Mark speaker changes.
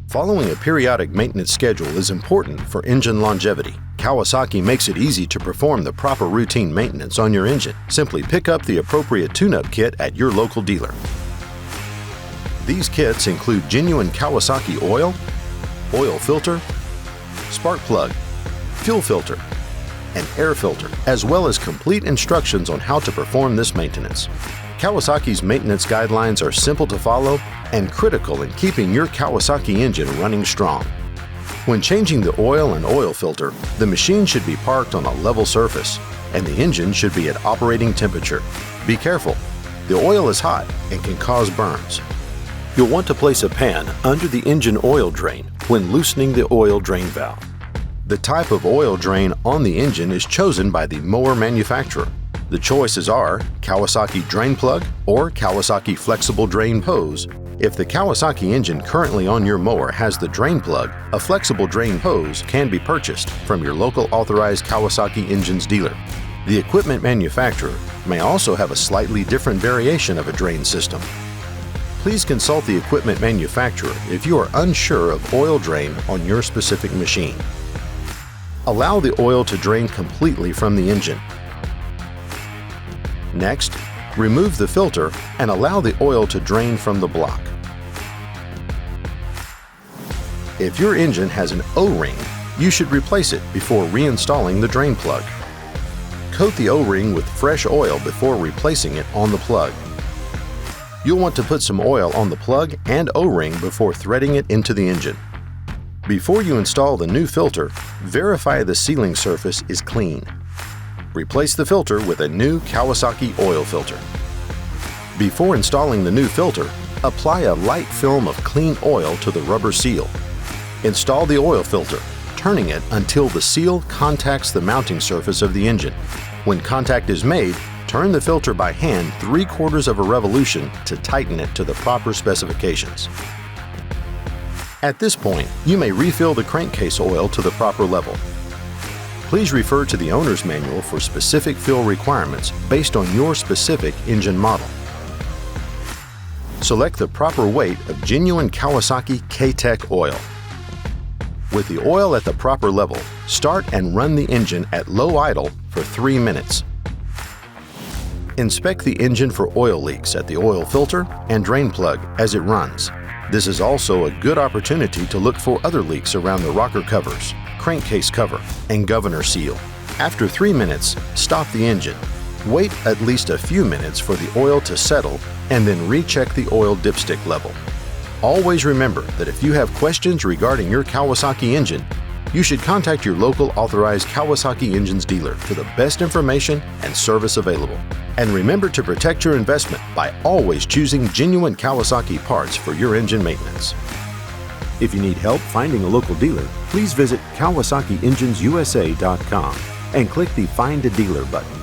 Speaker 1: Following a periodic maintenance schedule is important for engine longevity. Kawasaki makes it easy to perform the proper routine maintenance on your engine. Simply pick up the appropriate tune-up kit at your local dealer. These kits include genuine Kawasaki oil filter, spark plug, fuel filter, and air filter, as well as complete instructions on how to perform this maintenance. Kawasaki's maintenance guidelines are simple to follow and critical in keeping your Kawasaki engine running strong. When changing the oil and oil filter, the machine should be parked on a level surface, and the engine should be at operating temperature. Be careful, the oil is hot and can cause burns. You'll want to place a pan under the engine oil drain when loosening the oil drain valve. The type of oil drain on the engine is chosen by the mower manufacturer. The choices are Kawasaki drain plug or Kawasaki flexible drain hose. If the Kawasaki engine currently on your mower has the drain plug, a flexible drain hose can be purchased from your local authorized Kawasaki Engines dealer. The equipment manufacturer may also have a slightly different variation of a drain system. Please consult the equipment manufacturer if you are unsure of oil drain on your specific machine. Allow the oil to drain completely from the engine. Next, remove the filter and allow the oil to drain from the block. If your engine has an O-ring, you should replace it before reinstalling the drain plug. Coat the O-ring with fresh oil before replacing it on the plug. You'll want to put some oil on the plug and O-ring before threading it into the engine. Before you install the new filter, verify the sealing surface is clean. Replace the filter with a new Kawasaki oil filter. Before installing the new filter, apply a light film of clean oil to the rubber seal. Install the oil filter, turning it until the seal contacts the mounting surface of the engine. When contact is made, turn the filter by hand 3/4 of a revolution to tighten it to the proper specifications. At this point, you may refill the crankcase oil to the proper level. Please refer to the owner's manual for specific fill requirements based on your specific engine model. Select the proper weight of genuine Kawasaki KTECH oil. With the oil at the proper level, start and run the engine at low idle for 3 minutes. Inspect the engine for oil leaks at the oil filter and drain plug as it runs. This is also a good opportunity to look for other leaks around the rocker covers, crankcase cover, and governor seal. After 3 minutes, stop the engine. Wait at least a few minutes for the oil to settle and then recheck the oil dipstick level. Always remember that if you have questions regarding your Kawasaki engine, you should contact your local authorized Kawasaki Engines dealer for the best information and service available. And remember to protect your investment by always choosing genuine Kawasaki parts for your engine maintenance. If you need help finding a local dealer, please visit KawasakiEnginesUSA.com and click the Find a Dealer button.